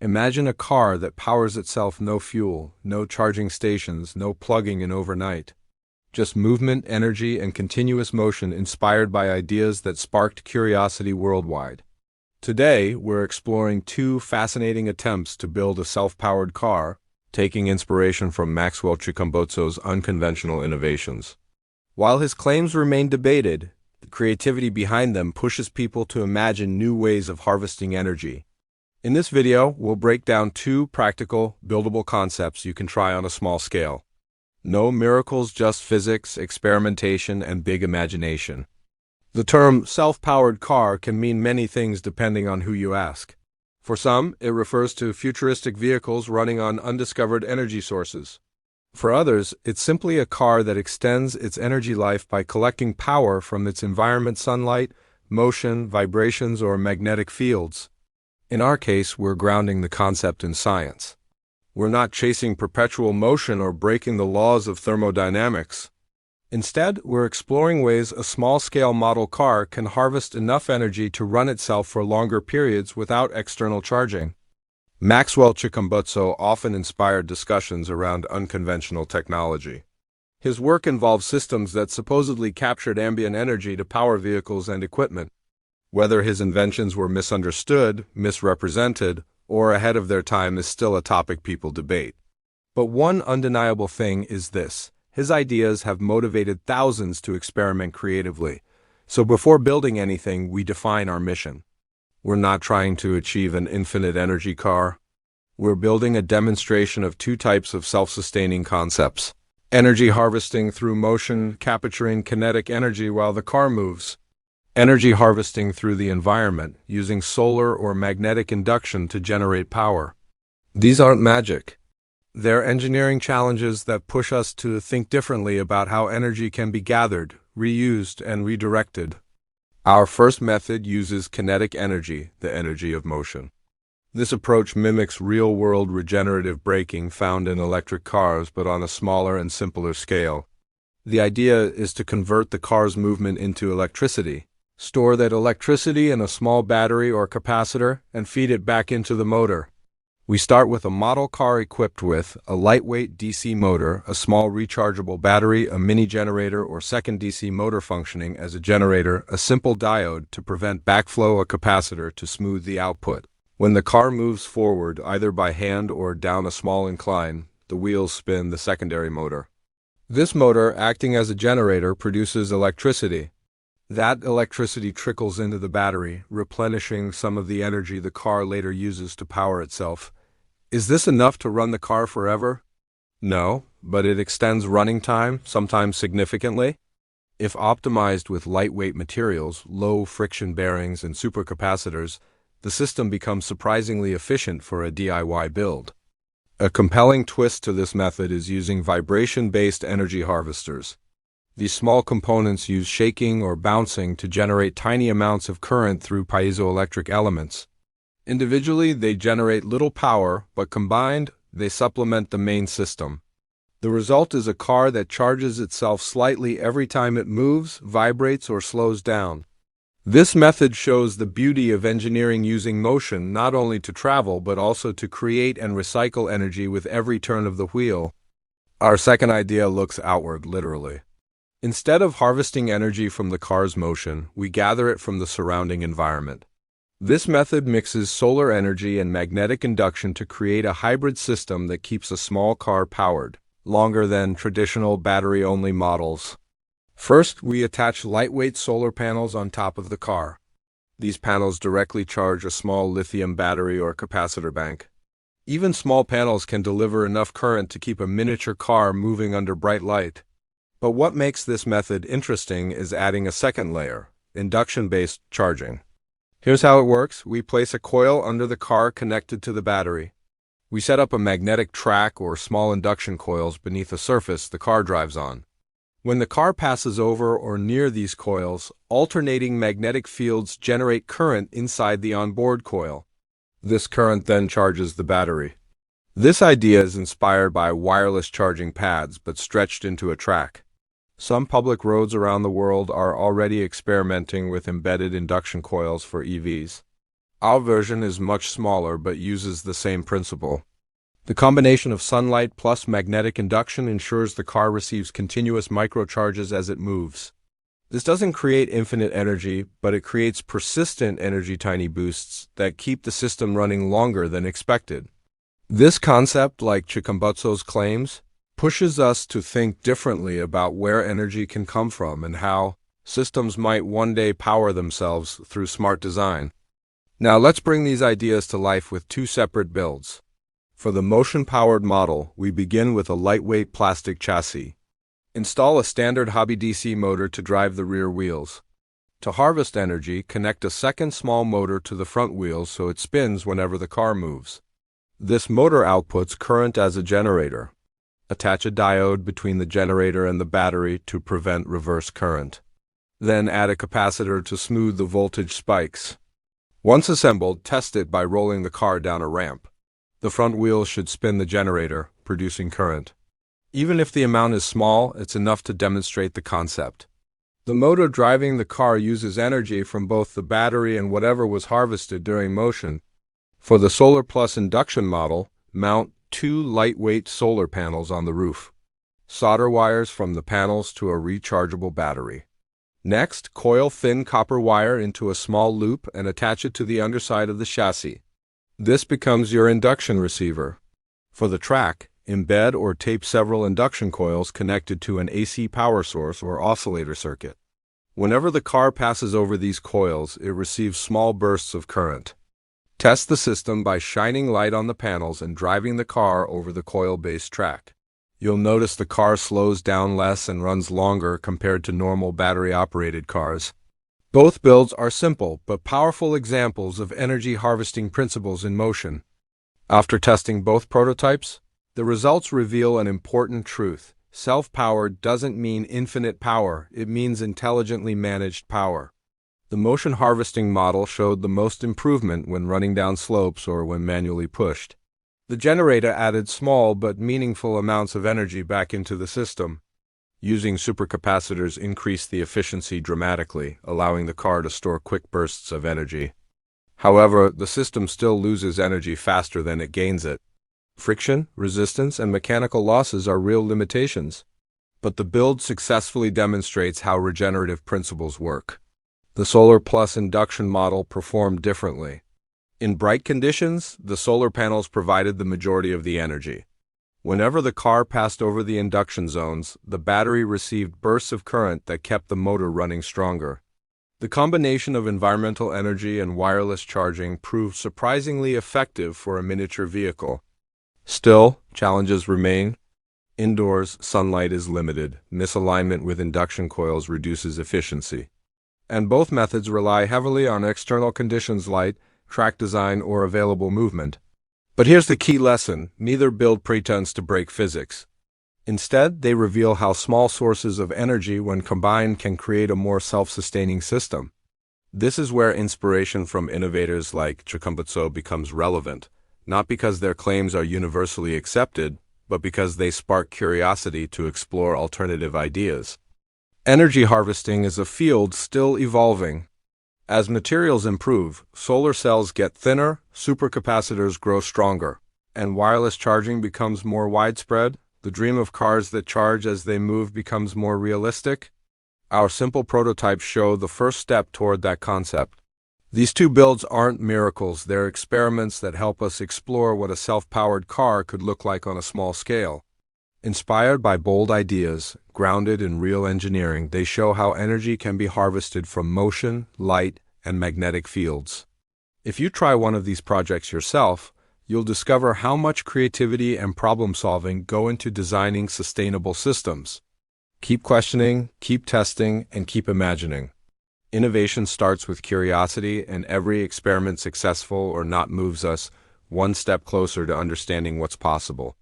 Imagine a car that powers itself, no fuel, no charging stations, no plugging in overnight. Just movement, energy, and continuous motion inspired by ideas that sparked curiosity worldwide. Today, we're exploring two fascinating attempts to build a self-powered car, taking inspiration from Maxwell Chikumbutso's unconventional innovations. While his claims remain debated, the creativity behind them pushes people to imagine new ways of harvesting energy. In this video, we'll break down two practical, buildable concepts you can try on a small scale. No miracles, just physics, experimentation, and big imagination. The term self-powered car can mean many things depending on who you ask. For some, it refers to futuristic vehicles running on undiscovered energy sources. For others, it's simply a car that extends its energy life by collecting power from its environment: sunlight, motion, vibrations, or magnetic fields. In our case, we're grounding the concept in science. We're not chasing perpetual motion or breaking the laws of thermodynamics. Instead, we're exploring ways a small-scale model car can harvest enough energy to run itself for longer periods without external charging. Maxwell Chikumbutso often inspired discussions around unconventional technology. His work involved systems that supposedly captured ambient energy to power vehicles and equipment. Whether his inventions were misunderstood, misrepresented, or ahead of their time is still a topic people debate. But one undeniable thing is this: his ideas have motivated thousands to experiment creatively. So before building anything, we define our mission. We're not trying to achieve an infinite energy car. We're building a demonstration of two types of self-sustaining concepts: energy harvesting through motion, capturing kinetic energy while the car moves; energy harvesting through the environment, using solar or magnetic induction to generate power. These aren't magic. They're engineering challenges that push us to think differently about how energy can be gathered, reused, and redirected. Our first method uses kinetic energy, the energy of motion. This approach mimics real-world regenerative braking found in electric cars, but on a smaller and simpler scale. The idea is to convert the car's movement into electricity, store that electricity in a small battery or capacitor, and feed it back into the motor. We start with a model car equipped with a lightweight DC motor, a small rechargeable battery, a mini generator or second DC motor functioning as a generator, a simple diode to prevent backflow, a capacitor to smooth the output. When the car moves forward, either by hand or down a small incline, the wheels spin the secondary motor. This motor, acting as a generator, produces electricity. That electricity trickles into the battery, replenishing some of the energy the car later uses to power itself. Is this enough to run the car forever? No, but it extends running time, sometimes significantly. If optimized with lightweight materials, low friction bearings, and supercapacitors, the system becomes surprisingly efficient for a DIY build. A compelling twist to this method is using vibration-based energy harvesters. These small components use shaking or bouncing to generate tiny amounts of current through piezoelectric elements. Individually, they generate little power, but combined, they supplement the main system. The result is a car that charges itself slightly every time it moves, vibrates, or slows down. This method shows the beauty of engineering using motion not only to travel but also to create and recycle energy with every turn of the wheel. Our second idea looks outward, literally. Instead of harvesting energy from the car's motion, we gather it from the surrounding environment. This method mixes solar energy and magnetic induction to create a hybrid system that keeps a small car powered longer than traditional battery-only models. First, we attach lightweight solar panels on top of the car. These panels directly charge a small lithium battery or capacitor bank. Even small panels can deliver enough current to keep a miniature car moving under bright light. But what makes this method interesting is adding a second layer: induction-based charging. Here's how it works. We place a coil under the car connected to the battery. We set up a magnetic track or small induction coils beneath a surface the car drives on. When the car passes over or near these coils, alternating magnetic fields generate current inside the onboard coil. This current then charges the battery. This idea is inspired by wireless charging pads but stretched into a track. Some public roads around the world are already experimenting with embedded induction coils for EVs. Our version is much smaller but uses the same principle. The combination of sunlight plus magnetic induction ensures the car receives continuous microcharges as it moves. This doesn't create infinite energy, but it creates persistent energy tiny boosts that keep the system running longer than expected. This concept, like Chikumbutso's claims, pushes us to think differently about where energy can come from and how systems might one day power themselves through smart design. Now let's bring these ideas to life with two separate builds. For the motion-powered model, we begin with a lightweight plastic chassis. Install a standard hobby DC motor to drive the rear wheels. To harvest energy, connect a second small motor to the front wheels so it spins whenever the car moves. This motor outputs current as a generator. Attach a diode between the generator and the battery to prevent reverse current. Then add a capacitor to smooth the voltage spikes. Once assembled, test it by rolling the car down a ramp. The front wheels should spin the generator, producing current. Even if the amount is small, it's enough to demonstrate the concept. The motor driving the car uses energy from both the battery and whatever was harvested during motion. For the solar plus induction model, mount 2 lightweight solar panels on the roof. Solder wires from the panels to a rechargeable battery. Next, coil thin copper wire into a small loop and attach it to the underside of the chassis. This becomes your induction receiver. For the track, embed or tape several induction coils connected to an AC power source or oscillator circuit. Whenever the car passes over these coils, it receives small bursts of current. Test the system by shining light on the panels and driving the car over the coil-based track. You'll notice the car slows down less and runs longer compared to normal battery-operated cars. Both builds are simple but powerful examples of energy harvesting principles in motion. After testing both prototypes, the results reveal an important truth. Self-powered doesn't mean infinite power, it means intelligently managed power. The motion harvesting model showed the most improvement when running down slopes or when manually pushed. The generator added small but meaningful amounts of energy back into the system. Using supercapacitors increased the efficiency dramatically, allowing the car to store quick bursts of energy. However, the system still loses energy faster than it gains it. Friction, resistance, and mechanical losses are real limitations. But the build successfully demonstrates how regenerative principles work. The solar plus induction model performed differently. In bright conditions, the solar panels provided the majority of the energy. Whenever the car passed over the induction zones, the battery received bursts of current that kept the motor running stronger. The combination of environmental energy and wireless charging proved surprisingly effective for a miniature vehicle. Still, challenges remain. Indoors, sunlight is limited. Misalignment with induction coils reduces efficiency. And both methods rely heavily on external conditions like track design or available movement. But here's the key lesson: neither build pretends to break physics. Instead, they reveal how small sources of energy, when combined, can create a more self-sustaining system. This is where inspiration from innovators like Chikumbutso becomes relevant, not because their claims are universally accepted, but because they spark curiosity to explore alternative ideas. Energy harvesting is a field still evolving. As materials improve, solar cells get thinner, supercapacitors grow stronger, and wireless charging becomes more widespread. The dream of cars that charge as they move becomes more realistic. Our simple prototypes show the first step toward that concept. These two builds aren't miracles, they're experiments that help us explore what a self-powered car could look like on a small scale. Inspired by bold ideas, grounded in real engineering, they show how energy can be harvested from motion, light, and magnetic fields. If you try one of these projects yourself, you'll discover how much creativity and problem-solving go into designing sustainable systems. Keep questioning, keep testing, and keep imagining. Innovation starts with curiosity, and every experiment, successful or not, moves us one step closer to understanding what's possible.